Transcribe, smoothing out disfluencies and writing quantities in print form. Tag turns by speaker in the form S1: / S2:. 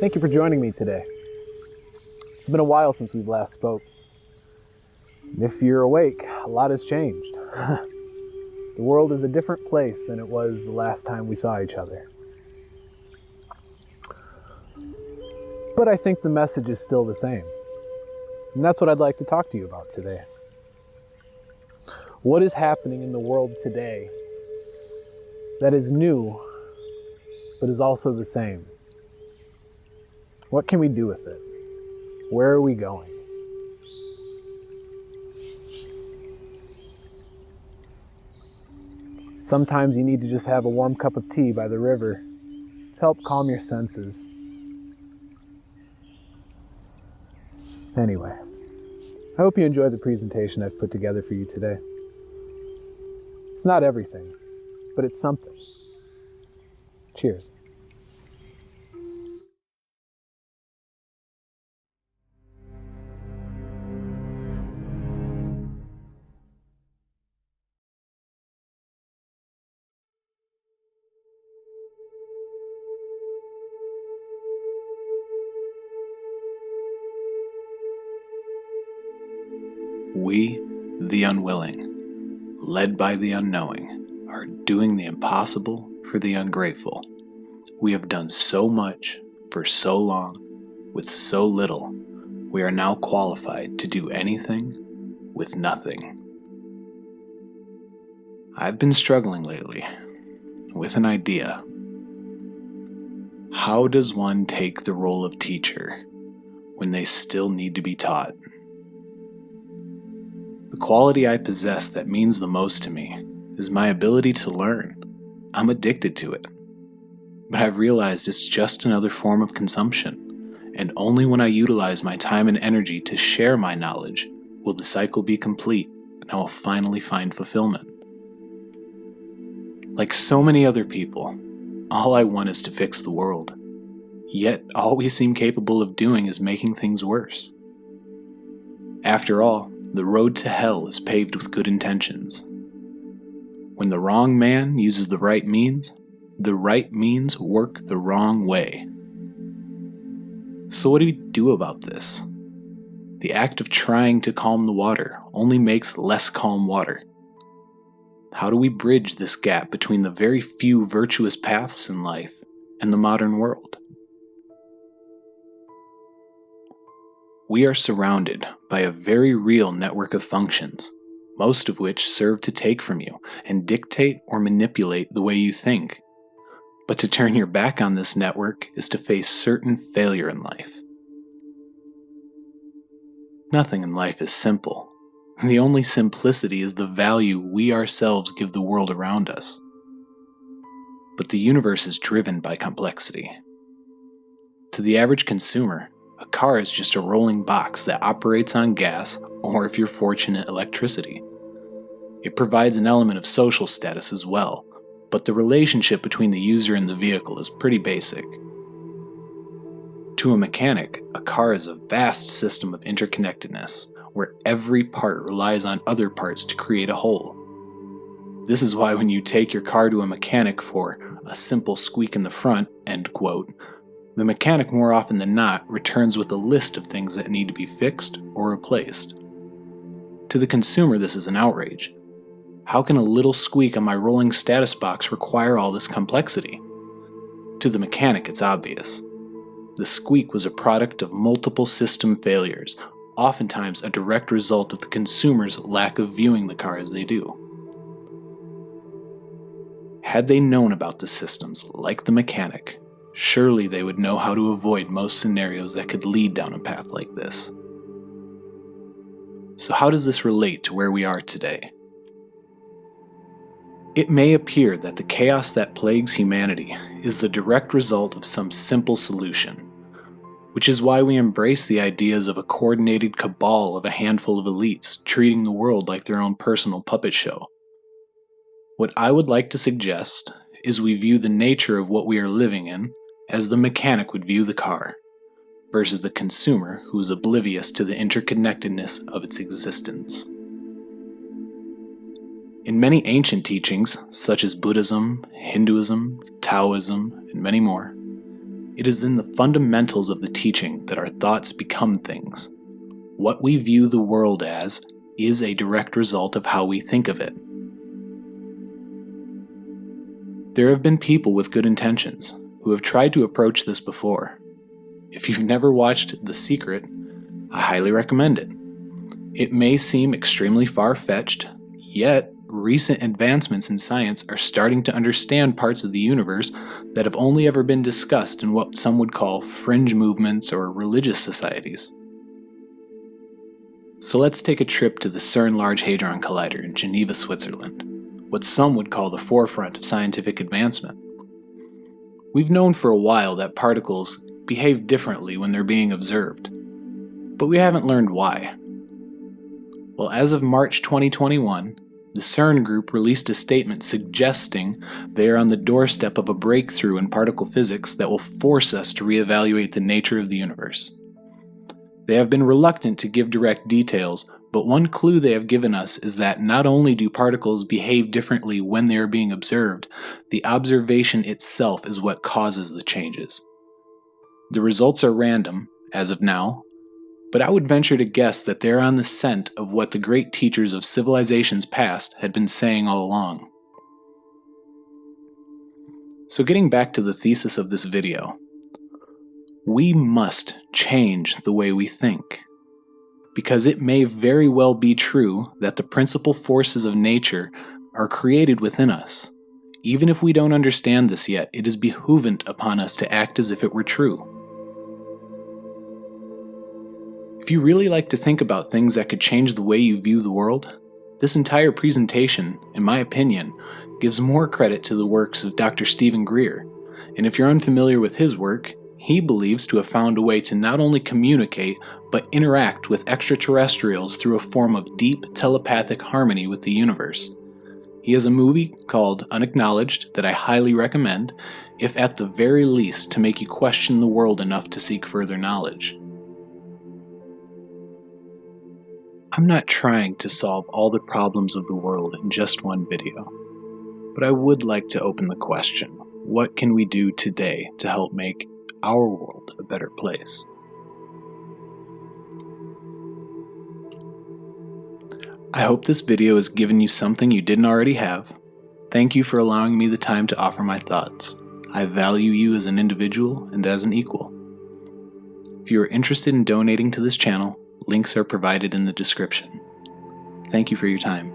S1: Thank you for joining me today. It's been a while since we've last spoke. And if you're awake, a lot has changed. The world is a different place than it was the last time we saw each other. But I think the message is still the same. And that's what I'd like to talk to you about today. What is happening in the world today that is new, but is also the same? What can we do with it? Where are we going? Sometimes you need to just have a warm cup of tea by the river to help calm your senses. Anyway, I hope you enjoy the presentation I've put together for you today. It's not everything, but it's something. Cheers.
S2: We, the unwilling, led by the unknowing, are doing the impossible for the ungrateful. We have done so much for so long with so little. We are now qualified to do anything with nothing. I've been struggling lately with an idea. How does one take the role of teacher when they still need to be taught? The quality I possess that means the most to me is my ability to learn. I'm addicted to it. But I've realized it's just another form of consumption, and only when I utilize my time and energy to share my knowledge will the cycle be complete and I will finally find fulfillment. Like so many other people, all I want is to fix the world. Yet all we seem capable of doing is making things worse. After all, the road to hell is paved with good intentions. When the wrong man uses the right means work the wrong way. So what do we do about this? The act of trying to calm the water only makes less calm water. How do we bridge this gap between the very few virtuous paths in life and the modern world? We are surrounded by a very real network of functions, most of which serve to take from you and dictate or manipulate the way you think. But to turn your back on this network is to face certain failure in life. Nothing in life is simple. The only simplicity is the value we ourselves give the world around us. But the universe is driven by complexity. To the average consumer, a car is just a rolling box that operates on gas, or if you're fortunate, electricity. It provides an element of social status as well, but the relationship between the user and the vehicle is pretty basic. To a mechanic, a car is a vast system of interconnectedness, where every part relies on other parts to create a whole. This is why when you take your car to a mechanic for a simple squeak in the front, end quote, the mechanic more often than not returns with a list of things that need to be fixed or replaced. To the consumer, this is an outrage. How can a little squeak on my rolling status box require all this complexity? To the mechanic, it's obvious. The squeak was a product of multiple system failures, oftentimes a direct result of the consumer's lack of viewing the car as they do. Had they known about the systems, like the mechanic, surely they would know how to avoid most scenarios that could lead down a path like this. So how does this relate to where we are today? It may appear that the chaos that plagues humanity is the direct result of some simple solution, which is why we embrace the ideas of a coordinated cabal of a handful of elites treating the world like their own personal puppet show. What I would like to suggest is we view the nature of what we are living in as the mechanic would view the car, versus the consumer who is oblivious to the interconnectedness of its existence. In many ancient teachings, such as Buddhism, Hinduism, Taoism, and many more, It is in the fundamentals of the teaching that our thoughts become things. What we view the world as is a direct result of how we think of it. There have been people with good intentions who have tried to approach this before. If you've never watched The Secret, I highly recommend it. It may seem extremely far-fetched, yet recent advancements in science are starting to understand parts of the universe that have only ever been discussed in what some would call fringe movements or religious societies. So let's take a trip to the CERN Large Hadron Collider in Geneva, Switzerland, what some would call the forefront of scientific advancement. We've known for a while that particles behave differently when they're being observed, but we haven't learned why. Well, as of March 2021, the CERN group released a statement suggesting they are on the doorstep of a breakthrough in particle physics that will force us to reevaluate the nature of the universe. They have been reluctant to give direct details, but one clue they have given us is that not only do particles behave differently when they are being observed, the observation itself is what causes the changes. The results are random, as of now, but I would venture to guess that they're on the scent of what the great teachers of civilizations past had been saying all along. So getting back to the thesis of this video, we must change the way we think, because it may very well be true that the principal forces of nature are created within us. Even if we don't understand this yet, it is behoovent upon us to act as if it were true. If you really like to think about things that could change the way you view the world, this entire presentation, in my opinion, gives more credit to the works of Dr. Stephen Greer. And if you're unfamiliar with his work, he believes to have found a way to not only communicate, but interact with extraterrestrials through a form of deep telepathic harmony with the universe. He has a movie called Unacknowledged that I highly recommend, if at the very least to make you question the world enough to seek further knowledge. I'm not trying to solve all the problems of the world in just one video, but I would like to open the question, what can we do today to help make our world a better place? I hope this video has given you something you didn't already have. Thank you for allowing me the time to offer my thoughts. I value you as an individual and as an equal. If you are interested in donating to this channel, links are provided in the description. Thank you for your time.